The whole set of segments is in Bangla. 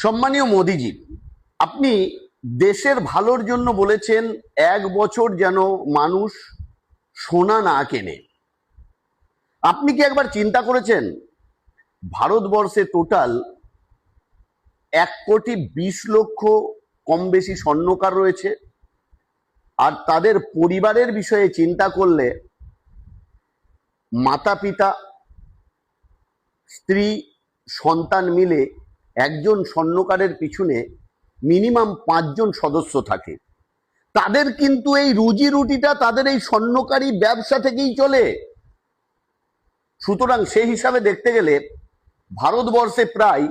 সম্মানীয় মোদিজি, আপনি দেশের ভালোর জন্য বলেছেন 1 বছর যেন মানুষ সোনা না কেনে। আপনি কি একবার চিন্তা করেছেন ভারতবর্ষে টোটাল 1,20,00,000 কম বেশি স্বর্ণকার রয়েছে, আর তাদের পরিবারের বিষয়ে চিন্তা করলে মাতা পিতা স্ত্রী সন্তান মিলে একজন স্বর্ণকারের পিছনে মিনিমাম 5 জন সদস্য থাকে। তাদের কিন্তু এই রুজি রুটিটা তাদের এই স্বর্ণকারী ব্যবসা থেকেই চলে। সুতরাং সেই হিসাবে দেখতে গেলে ভারতবর্ষে প্রায়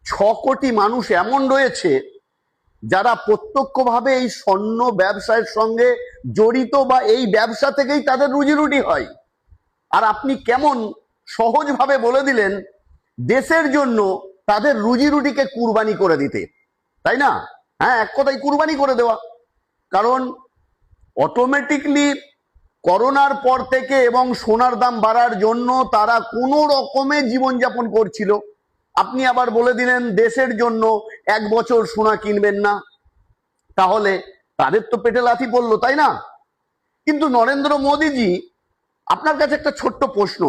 6 কোটি মানুষ এমন রয়েছে যারা প্রত্যক্ষভাবে এই স্বর্ণ ব্যবসার সঙ্গে জড়িত বা এই ব্যবসা থেকেই তাদের রুজি রুটি হয়। আর আপনি কেমন সহজভাবে বলে দিলেন দেশের জন্য তাদের রুজি রুটিকে কুরবানি করে দিতে, তাই না? হ্যাঁ, এক কথায় কুরবানি করে দেওয়া। কারণ অটোমেটিকলি করোনার পর থেকে এবং সোনার দাম বাড়ার জন্য তারা কোনো রকমে জীবনযাপন করছিল। আপনি আবার বলে দিলেন দেশের জন্য 1 বছর সোনা কিনবেন না, তাহলে তাদের তো পেটে লাথি পড়লো, তাই না? কিন্তু নরেন্দ্র মোদীজি, আপনার কাছে একটা ছোট্ট প্রশ্ন,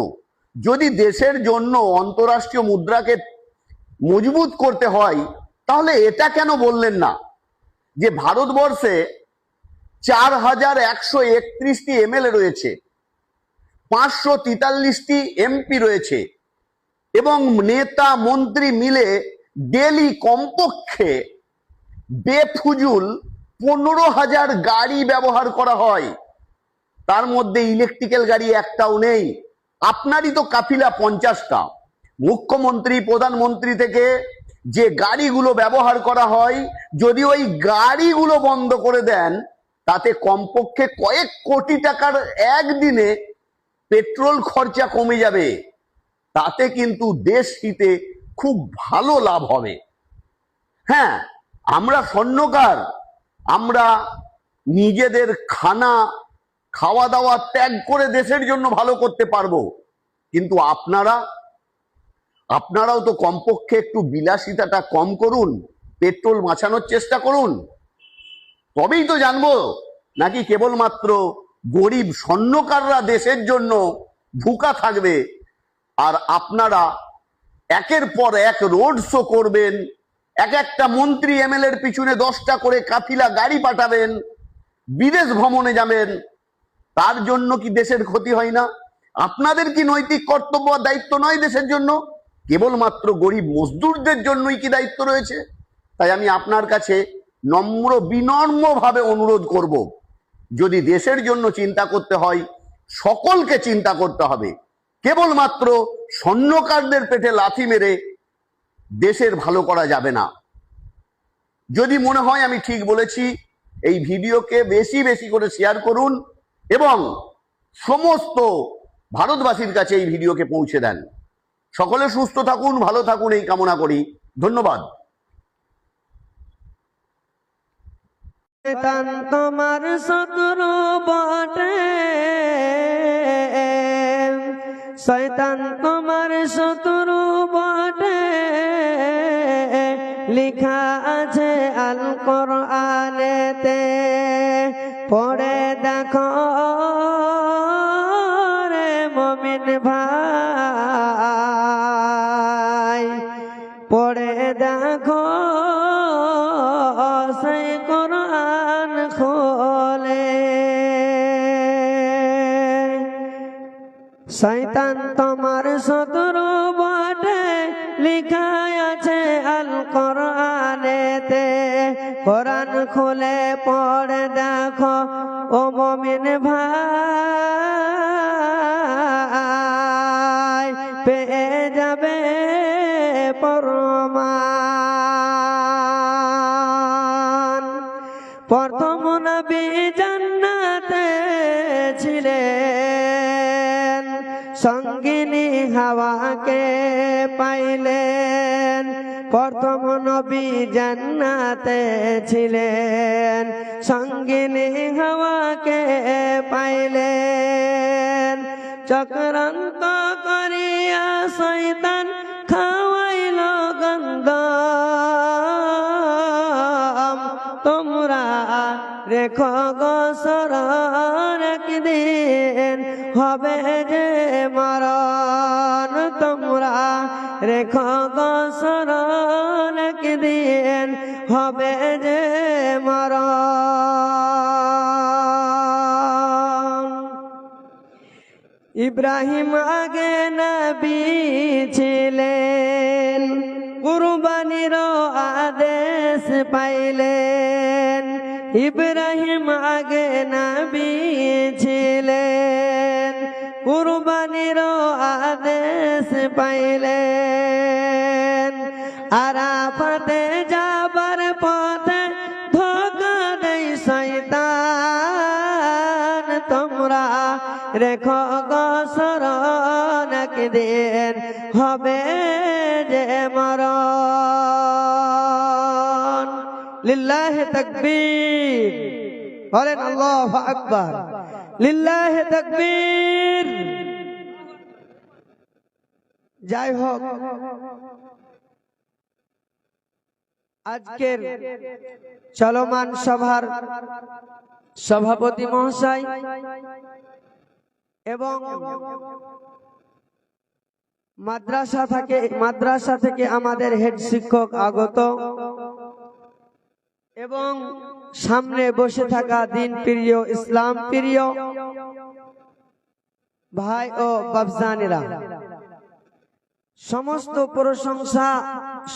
যদি দেশের জন্য অন্তরাষ্ট্রীয় মুদ্রাকে মজবুত করতে হয় তাহলে এটা কেন বললেন না যে ভারতবর্ষে 4,131টি এমএলএ রয়েছে, 543টি এমপি রয়েছে এবং নেতা মন্ত্রী মিলে ডেলি কমপক্ষে বেফুজুল 15,000 গাড়ি ব্যবহার করা হয়, তার মধ্যে ইলেকট্রিক্যাল গাড়ি একটাও নেই। আপনারই তো কাফিলা 50টা। মুখ্যমন্ত্রী প্রধানমন্ত্রী থেকে যে গাড়িগুলো ব্যবহার করা হয়, যদি ওই গাড়িগুলো বন্ধ করে দেন তাতে কমপক্ষে কয়েক কোটি টাকার একদিনে পেট্রোল খরচা কমে যাবে। তাতে কিন্তু দেশ হিতে খুব ভালো লাভ হবে। হ্যাঁ, আমরা স্বর্ণকার, আমরা নিজেদের খাওয়া দাওয়া ত্যাগ করে দেশের জন্য ভালো করতে পারবো, কিন্তু আপনারাও তো কমপক্ষে একটু বিলাসিতাটা কম করুন, পেট্রোল বাঁচানোর চেষ্টা করুন, তবেই তো জানবো নাকি কেবলমাত্র গরিব স্বর্ণকাররা দেশের জন্য ভুকা থাকবে আর আপনারা একের পর এক রোড শো করবেন, একটা মন্ত্রী এমএলএর পিছনে 10টা করে কাফিলা গাড়ি পাঠাবেন, বিদেশ ভ্রমণে যাবেন। তার জন্য কি দেশের ক্ষতি হয় না? আপনাদের কি নৈতিক কর্তব্য আর দায়িত্ব নয় দেশের জন্য? কেবলমাত্র গরিব মজদুরদের জন্যই কি দায়িত্ব রয়েছে? তাই আমি আপনার কাছে বিনম্রভাবে অনুরোধ করব, যদি দেশের জন্য চিন্তা করতে হয় সকলকে চিন্তা করতে হবে, কেবলমাত্র স্বর্ণকারদের পেটে লাথি মেরে দেশের ভালো করা যাবে না। যদি মনে হয় আমি ঠিক বলেছি, এই ভিডিওকে বেশি বেশি করে শেয়ার করুন এবং সমস্ত ভারতবাসীর কাছে এই ভিডিওকে পৌঁছে দেন। সকলে সুস্থ থাকুন, ভালো থাকুন এই কামনা করি। ধন্যবাদ। তোমার শত্রু বটে, শয়তান তোমার শত্রু বটে, লিখা আছে আল কোরআনেতে, পড়ে দেখো রে মুমিন ভাই, পড়ে দেখো সেই কোরআন খোলে। শয়তান তোমার শত্রু বটে, লিখা আছে আল কোরআনেতে, কোরআন খুলে পড়ে দেখো ও মুমিন ভাই, পেয়ে যাবে প্রমাণ। প্রথম নবী জান্নাতে ছিলেন, সঙ্গিনী হাওয়াকে পাইলেন। প্রথম নবী জান্নাতে ছিলেন, সঙ্গিনী হাওয়াকে পাইলেন। চক্রান্ত করিয়া শয়তান খাওয়াইল গন্ধ, রেখো গো স্মরণ, একদিন হবে যে মরণ। তোমরা রেখো গো স্মরণ, একদিন হবে যে মরণ। ইব্রাহিম আগে নবী ছিলেন, কুরবানির আদেশ পাইলেন। ইব্রাহিম আগে নবী ছিলেন, কুরবানির আদেশ পাইলেন। আরাফাতে যাবার পথে ধোঁকা দেয় শয়তান। তোমরা রেখো গো স্মরণ, একদিন হবে যে মরণ। লিল্লাহি তাকবীর, বলেন আল্লাহু আকবার। লিল্লাহি তাকবীর। যাই হোক, আজকের চলমান সভার সভাপতি মহাশয় এবং মাদ্রাসা থেকে আমাদের হেড শিক্ষক আগত এবং সামনে বসে থাকা দিন প্রিয়, ইসলাম প্রিয় ভাই ও বাবজানেরা, সমস্ত প্রশংসা,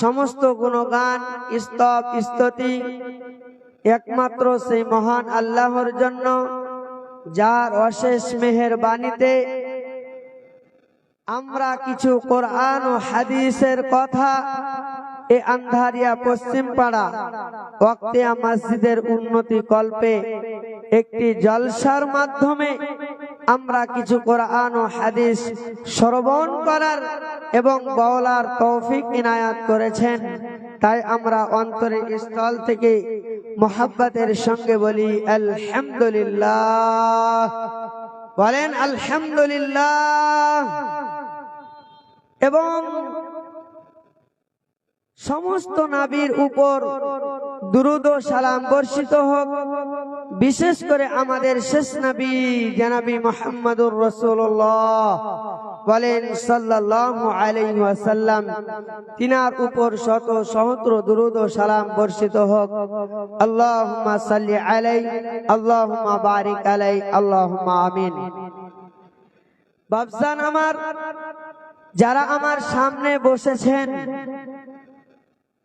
সমস্ত গুণগান, স্তব স্তুতি একমাত্র সেই মহান আল্লাহর জন্য, যার অশেষ মেহেরবানিতে আমরা কিছু কোরআন ও হাদিসের কথা এ আন্ধারিয়া পশ্চিম পাড়া ওয়াক্তিয়া মসজিদের উন্নতি কল্পে একটি জলসার মাধ্যমে আমরা কিছু কোরআন ও হাদিস শ্রবণ করার এবং বলার তৌফিক ইনায়াত করেছেন। তাই আমরা অন্তরের স্থল থেকে মোহাব্বতের সঙ্গে বলি আলহামদুলিল্লাহ। বলেন আলহামদুলিল্লাহ। এবং সমস্ত নবীর উপর দুরূদ ও সালাম বর্ষিত হোক। বিশেষ করে আমাদের শেষ নবী জনাবি মুহাম্মদুর রাসূলুল্লাহ বলেন সাল্লাল্লাহু আলাইহি ওয়াসাল্লাম, তিনার উপর শত সহস্র দুরূদ ও সালাম বর্ষিত হোক। আল্লাহুম্মা সাল্লি আলাইহি, আল্লাহুম্মা বারিক আলাইহি, আল্লাহুম্মা আমিন। বাবজান আমার, যারা আমার সামনে বসেছেন,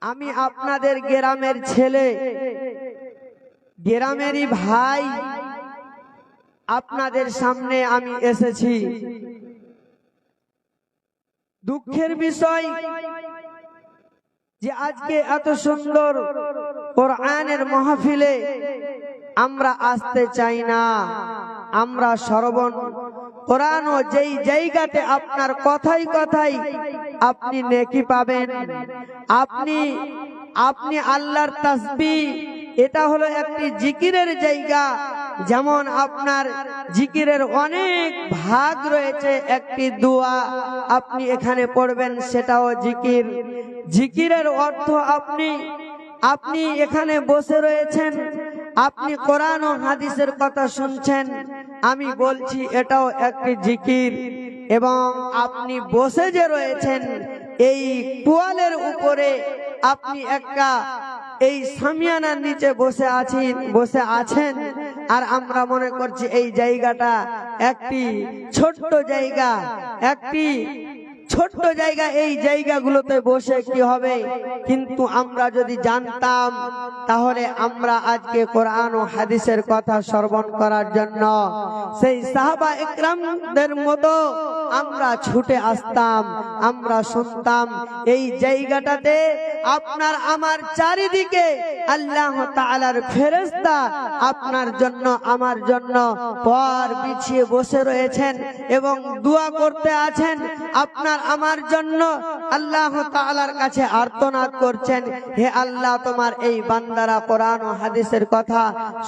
আমি আপনাদের গ্রামের ছেলে, গ্রামেরই ভাই, আপনাদের সামনে আমি এসেছি। দুঃখের বিষয় যে আজকে এত সুন্দর কোরআনের মাহফিলে আমরা আসতে চাই না। আমরা শ্রবণ কোরআন ও যেই জায়গাতে আপনার কথাই কথাই আপনি নেকি পাবেন, আপনি আল্লাহর তাসবিহ, এটা হলো একটি জিকিরের জায়গা। যেমন আপনার জিকিরের অনেক ভাগ রয়েছে, একটি দোয়া আপনি এখানে পড়বেন, সেটাও জিকির। জিকিরের অর্থ আপনি এখানে বসে রয়েছেন, আপনি কোরআন ও হাদিসের কথা শুনছেন, আমি বলছি এটাও একটি জিকির। এবং আপনি বসে যে রয়েছেন এই তোয়ালের উপরে, আপনি একটা এই সামিয়ানার নিচে বসে আছেন, আর আমরা মনে করছি এই জায়গাটা একটি ছোট্ট জায়গা, এই জায়গাগুলোতে বসে কি হবে। কিন্তু আমরা যদি জানতাম, তাহলে আমরা আজকে কোরআন ও হাদিসের কথা শ্রবণ করার জন্য সেই সাহাবা ইকরামদের মতো আমরা ছুটে আসতাম, আমরা শুনতাম। এই জায়গাটাতে আপনার আমার চারিদিকে আল্লাহ তাআলার ফেরেশতা আপনার জন্য আমার জন্য পর বিছিয়ে বসে রয়েছেন এবং দোয়া করতে আছেন। আপনার আমার জন্য আল্লাহ তাআলার কাছে আর্তনাদ করছেন, হে আল্লাহ, তোমার এই বান্দারা কোরআন ও হাদিসের কথা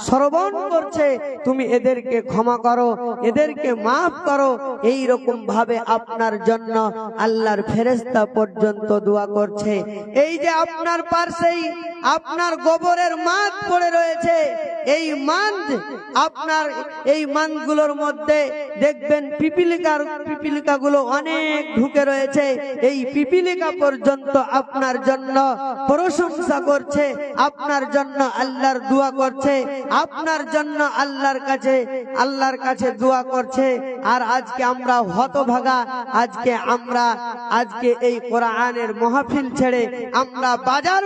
শ্রবণ করছে, তুমি এদেরকে ক্ষমা করো, এদেরকে মাফ করো। এই রকম ভাবে আপনার জন্য আল্লাহর ফেরেশতা পর্যন্ত দোয়া করছে। এই যে আপনার পাশেই আপনার গোবরের মাঠ পড়ে রয়েছে, এই মান্থ আপনার এই মান্থগুলোর মধ্যে দেখবেন পিপিলিকাগুলো অনেক ঢুকে রয়েছে। এই পিপিলিকা পর্যন্ত আপনার জন্য প্রশংসা করছে, আপনার জন্য আল্লাহর দোয়া করছে, আপনার জন্য আল্লাহর কাছে দোয়া করছে। আর আজকে আমরা হতভাগা, আজকে এই কোরআনের মাহফিল ছেড়ে আমরা বাজার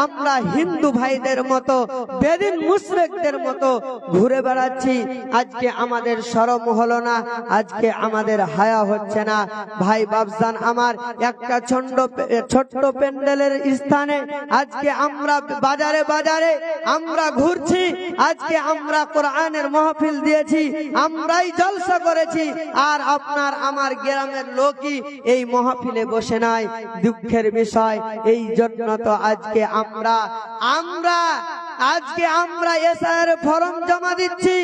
আমরা হিন্দু ভাইদের মতো, বেদিন মুশরিকদের মতো ঘুরে বেড়াচ্ছি। আজকে আমাদের শরম হলো না, আজকে আমাদের হায়া হচ্ছে না। ভাই বাবজান আমার, একটা ছোট্ট প্যান্ডেলের স্থানে আজকে আমরা বাজারে আমরা ঘুরছি। আজকে আমরা কোরআনের মাহফিল দিয়েছি, আমরাই জলসা করেছি, আর আপনার আমার গ্রামের লোকই এই মাহফিলে বসে নাই। দুঃখের বিষয়, এই জন্য তো আজকে আমরা এসআর ফর্ম জমা দিচ্ছি,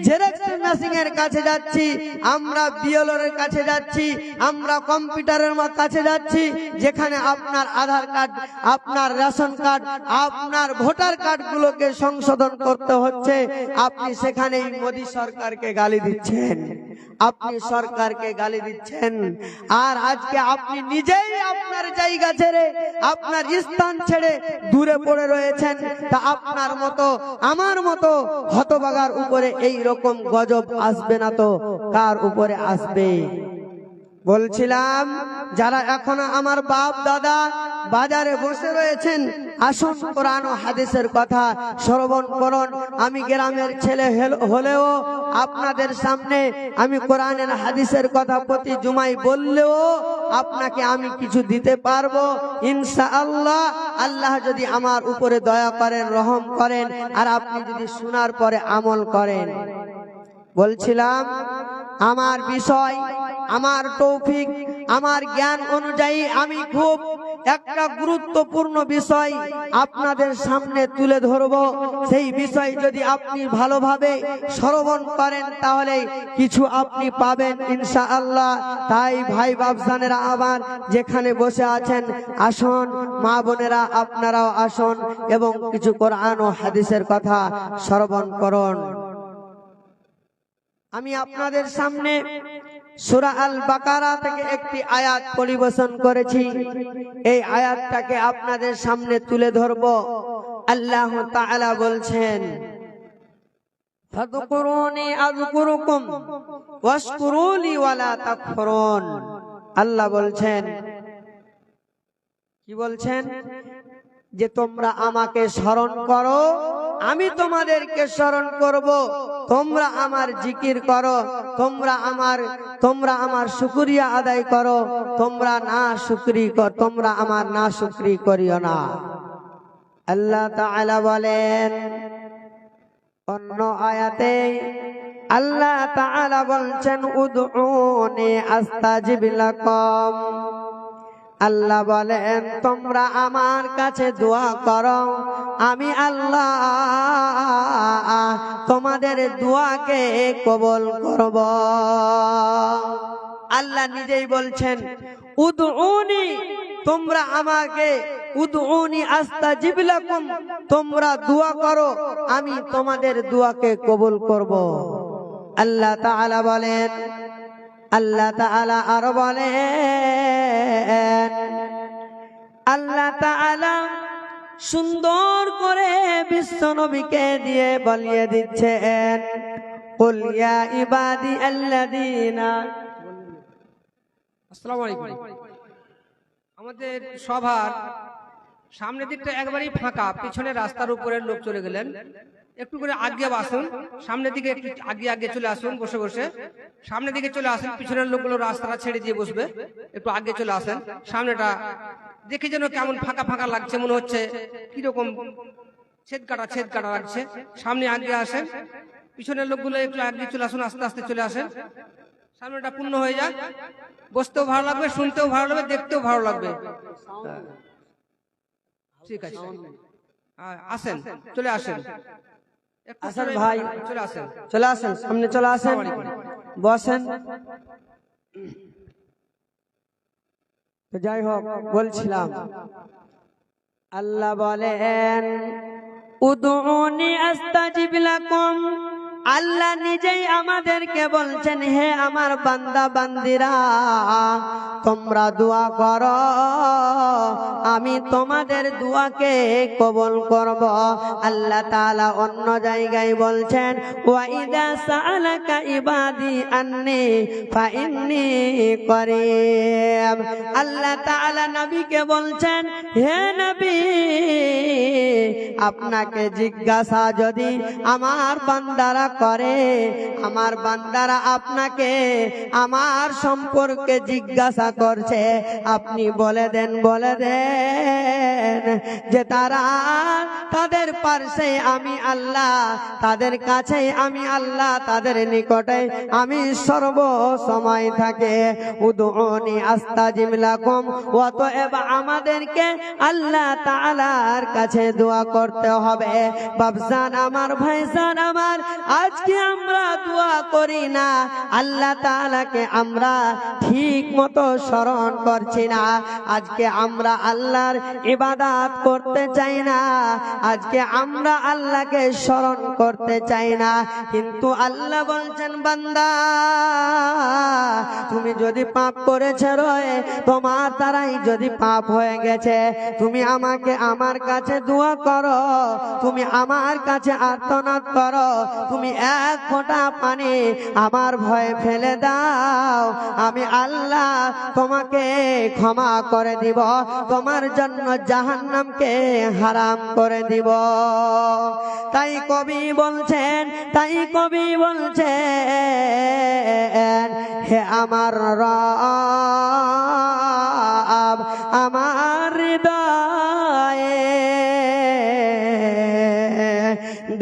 জেরক্স মেশিন এর কাছে যাচ্ছি, আমরা বিএলওর এর কাছে যাচ্ছি, আমরা কম্পিউটারের কাছে যাচ্ছি, যেখানে আপনার আধার কার্ড, আপনার রেশন কার্ড, আপনার ভোটার কার্ড গুলোকে সংশোধন করতে হচ্ছে। আপনি সেখানেই মোদী সরকারকে গালি দিচ্ছেন, আর আজকে আপনি নিজেই আপনার জায়গা ছেড়ে, আপনার স্থান ছেড়ে দূরে পড়ে রয়েছেন। তা আপনার মতো আমার মতো হতভাগার উপরে এই রকম গজব আসবে না তো কার উপরে আসবে? বলছিলাম, যারা এখনো আমার বাপ দাদা বাজারে বসে রয়েছেন, আসুন কোরআন ও হাদিসের কথা শ্রবণ করুন। আমি গ্রামের ছেলে হলেও আপনাদের সামনে আমি কোরআনের হাদিসের কথা প্রতি জুমাই বললেও আপনাকে আমি কিছু দিতে পারবো ইনশাআল্লাহ। আল্লাহ যদি আমার উপরে দয়া করেন, রহম করেন, আর আপনি যদি শোনার পরে আমল করেন। বলছিলাম, আমার বিষয়, আমার তৌফিক, আমার জ্ঞান অনুযায়ী আমি খুব একটা গুরুত্বপূর্ণ বিষয় আপনাদের সামনে তুলে ধরব। সেই বিষয় যদি আপনি ভালোভাবে শ্রবণ করেন তাহলে কিছু আপনি পাবেন ইনশাআল্লাহ। তাই ভাই বাবজানেরা আমার যেখানে বসে আছেন, আসুন, মা বোনেরা আপনারাও আসুন এবং কিছু কোরআন ও হাদিসের কথা শ্রবণ করুন। আমি আপনাদের সামনে সূরা আল বাকারা থেকে একটি আয়াত পরিবেশন করেছি। এই আয়াতটাকে আপনাদের সামনে তুলে ধরব। আল্লাহ তাআলা বলছেন, ফাযকুরুনি আযকুরুকুম ওয়াশকুরুলি ওয়ালা তাকফুরুন। আল্লাহ বলছেন, কি বলছেন? যে তোমরা আমাকে স্মরণ করো, আমি তোমাদেরকে স্মরণ করব। তোমরা আমার জিকির করো, তোমরা আমার শুকরিয়া আদায় করো, তোমরা আমার না শুকরি করিও না। আল্লাহ তাআলা বলেন অন্য আয়াতে, আল্লাহ তাআলা বলছেন, উদউনি আস্তাজিব লাকুম। আল্লাহ বলেন, তোমরা আমার কাছে দোয়া করো, আমি আল্লাহ তোমাদের দোয়াকে কবুল করব। আল্লাহ নিজেই বলছেন, উদউনি, তোমরা আমাকে, উদউনি আস্তাজিব লাকুম, তোমরা দোয়া করো, আমি তোমাদের দোয়াকে কবুল করব। আল্লাহ তাআলা বলেন, আল্লাহ তাআলা আরো বলেন, আল্লাহ তাআলা সুন্দর করে বিশ্ব নবীকে দিয়ে বলিয়ে দিচ্ছেন, কুল ইয়া ইবাদি আল্লাযীনা। আসসালামু আলাইকুম। আমাদের সভার সামনের দিকটা একবারই ফাঁকা, পিছনে রাস্তার উপরে লোক চলে গেলেন। একটু করে আগে আসুন, সামনের দিকে একটু আগে চলে আসুন, বসে বসে সামনের দিকে চলে আসুন। পিছনের লোকগুলো রাস্তাটা ছেড়ে দিয়ে বসবে, একটু আগে চলে আসেন। সামনেটা দেখে যেন কেমন ফাঁকা ফাঁকা লাগছে, মনে হচ্ছে কিরকম ছেদ কাটা লাগছে। সামনে আগে আসেন, পিছনের লোকগুলো একটু আগে চলে আসুন, আস্তে আস্তে চলে আসেন। সামনেটা পূর্ণ হয়ে যাক, বসতেও ভালো লাগবে, শুনতেও ভালো লাগবে, দেখতেও ভালো লাগবে। ঠিক আছে, আসেন, চলে আসেন, আসেন ভাই, চলে আসেন, সামনে চলে আসেন, বসেন। তো যাই হোক, বলছিলাম, আল্লাহ বলেন, উদউনি আস্তাজিব লাকুম, আল্লাহ নিজেই আমাদেরকে বলছেন, হে আমার বান্দা বান্দিরা, তোমরা দোয়া করো, আমি তোমাদের দোয়াকে কবুল করব। আল্লাহ তাআলা অন্য জায়গায় বলছেন, ওয়া ইযা সাআলাকা ইবাদি আন্নী ফাইন্নী করিব। আল্লাহ তাআলা নবীকে বলছেন, হে নবী, আপনাকে জিজ্ঞাসা যদি আমার বান্দারা করে, আমার বান্দারা আপনাকে আমার সম্পর্কে জিজ্ঞাসা করছে, আপনি বলে দেন যে তারা, তাদের পাশে আমি আল্লাহ, তাদের কাছে আমি আল্লাহ, তাদের নিকটে আমি সর্ব সময় থাকে। উদউনি আস্তাজিব লাকুম, অতএব আমাদেরকে আল্লাহ তাআলার কাছে দোয়া করতে হবে। বাবজান আমার, ভাইজান আমার, আজকে আমরা দোয়া করি না, আল্লাহ তাআলাকে আমরা ঠিক মতো স্মরণ করছি না। আজকে আমরা আল্লাহর ইবাদত করতে চাই না, আজকে আমরা আল্লাহকে স্মরণ করতে চাই না। কিন্তু আল্লাহ বলছেন, বান্দা, তুমি যদি পাপ করেছো রয়ে, তোমার দ্বারাই যদি পাপ হয়ে গেছে, তুমি আমাকে, আমার কাছে দোয়া করো, তুমি আমার কাছে আর্তনাদ করো, তুমি এক ফোঁটা পানি আমার ভয়ে ফেলে দাও, আমি আল্লাহ তোমাকে ক্ষমা করে দিব, তোমার জন্য জাহান্নামকে হারাম করে দিব। তাই কবি বলছেন, হে আমার রব, আমার হৃদয়ে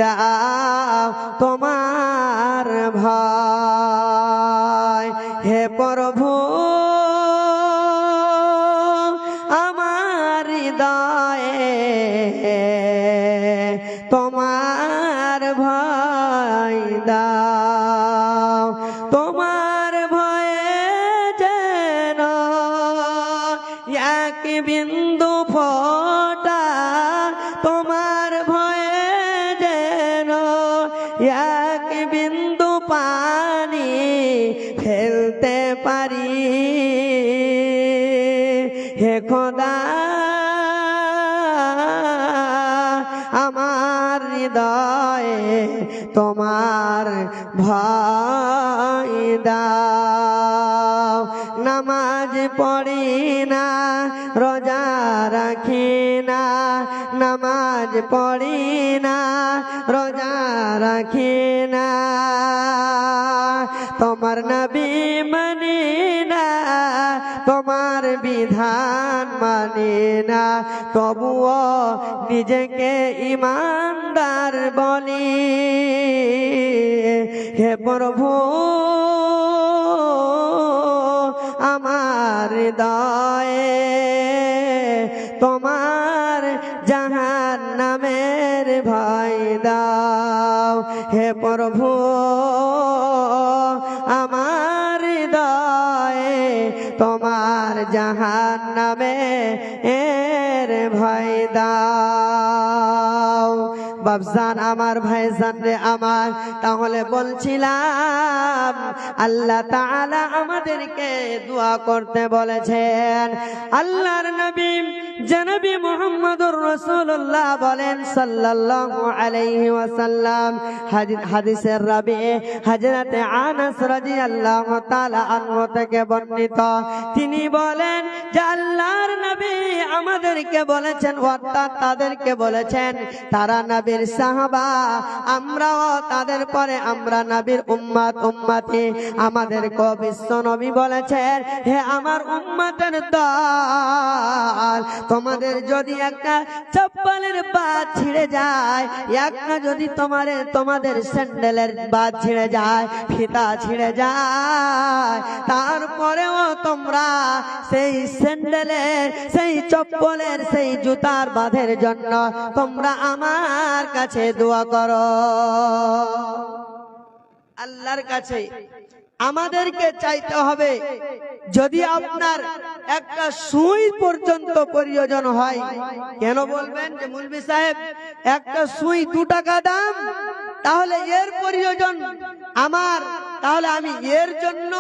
দাও তোমার ভয়। হে প্রভু, আমার হৃদয়ে তোমার ভয় দাও, তোমার ভয়ে যেন এক বিন্দু ফোঁটা, তোমার ভয়ে যেন এক বিন্দু পানি ফেলতে পারি। হে খোদা, আমার হৃদয়ে তোমার ভয় দাও। নামাজ পড়ি না, রোজা রাখি না, নামাজ পড়ি না, রোজা রাখি না, তোমার নবী মানি না, তোমার বিধান মানি না, তবুও নিজেকে ইমানদার বলি। হে প্রভু, আমার হৃদয়ে তোমার জাহান্নামের ভয় দাও। হে প্রভু, আমার হৃদয়ে তোমার জাহান্নামের ভয় দাও। বাবজান আমার, ভাইজান রে আমার, তাহলে বলছিলাম আল্লাহ তাআলা আমাদেরকে দোয়া করতে বলেছেন। আল্লাহর নবী জনাবি মুহাম্মদুর রাসূলুল্লাহ বলেন সাল্লাল্লাহু আলাইহি ওয়াসাল্লাম, হাদিসের রাবি হযরত আনাস রাদিয়াল্লাহু তাআলা আনহু থেকে বর্ণিত, তিনি বলেন যে আল্লাহর নবী আমাদেরকে বলেছেন, অর্থাৎ তাদেরকে বলেছেন, তারা নবীর সাহাবা, আমরাও তাদের পরে আমরা নবীর উম্মতি। আমাদেরকে বিশ্ব নবী বলেছেন, হে আমার উম্মতের দল, তোমাদের যদি একটা চপ্পলের বাদ ছিঁড়ে যায়, একটা যদি তোমাদের স্যান্ডেলের বাদ ছিঁড়ে যায়, ফিতা ছিঁড়ে যায়, তারপরেও তোমরা সেই স্যান্ডেলের, সেই চপ্পলের, সেই জুতার বাঁধের জন্য তোমরা আমার কাছে দোয়া করো। আল্লাহর কাছে আমাদেরকে চাইতে হবে। যদি আপনার একটা সুই পর্যন্ত প্রয়োজন হয়, কেন বলবেন যে মুলবি সাহেব একটা সুই 2 টাকা দাম, তাহলে এর প্রয়োজন আমার, তাহলে আমি এর জন্য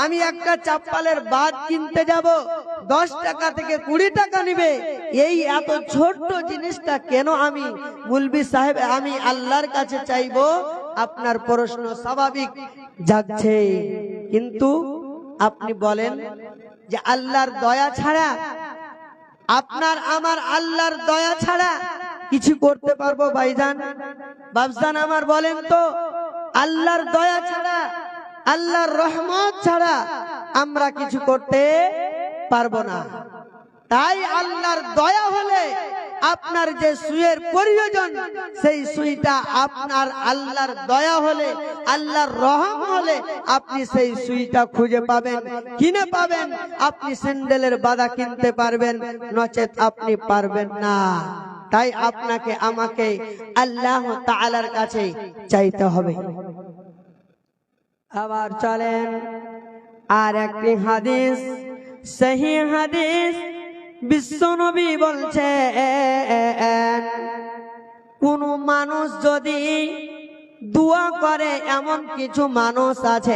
আমি একটা চাপ্পালের বাদ কিনতে যাব, 10 টাকা থেকে 20 টাকা নিবে, এই এত ছোট্ট জিনিসটা কেন আমি মুলবি সাহেব আমি আল্লাহর কাছে চাইবো? আপনার প্রশ্ন স্বাভাবিক যাচ্ছে, কিন্তু আপনি বলেন যে আল্লাহর দয়া ছাড়া, আপনার আমার আল্লাহর দয়া ছাড়া কিছু করতে পারবো ভাইজান? বাবজান আমার বলেন তো, আল্লাহর দয়া ছাড়া, আল্লাহর রহমত ছাড়া আমরা কিছু করতে পারবো না। তাই আল্লাহর দয়া হলে আপনার যে সুইয়ের প্রয়োজন, সেই সুইটা আপনার আল্লাহর দয়া হলে, আল্লাহর রহম হলে আপনি সেই সুইটা খুঁজে পাবেন, কিনে পাবেন। আপনি স্যান্ডেলের বাদা কিনতে পারবেন, নচেত আপনি পারবেন না। তাই আপনাকে আমাকে আল্লাহ তাআলার কাছে চাইতে হবে। আবার চলেন আর একটি হাদিস, সহি হাদিস, বিশ্বনবী বলছেন কোন মানুষ যদি দোয়া করে, এমন কিছু মানুষ আছে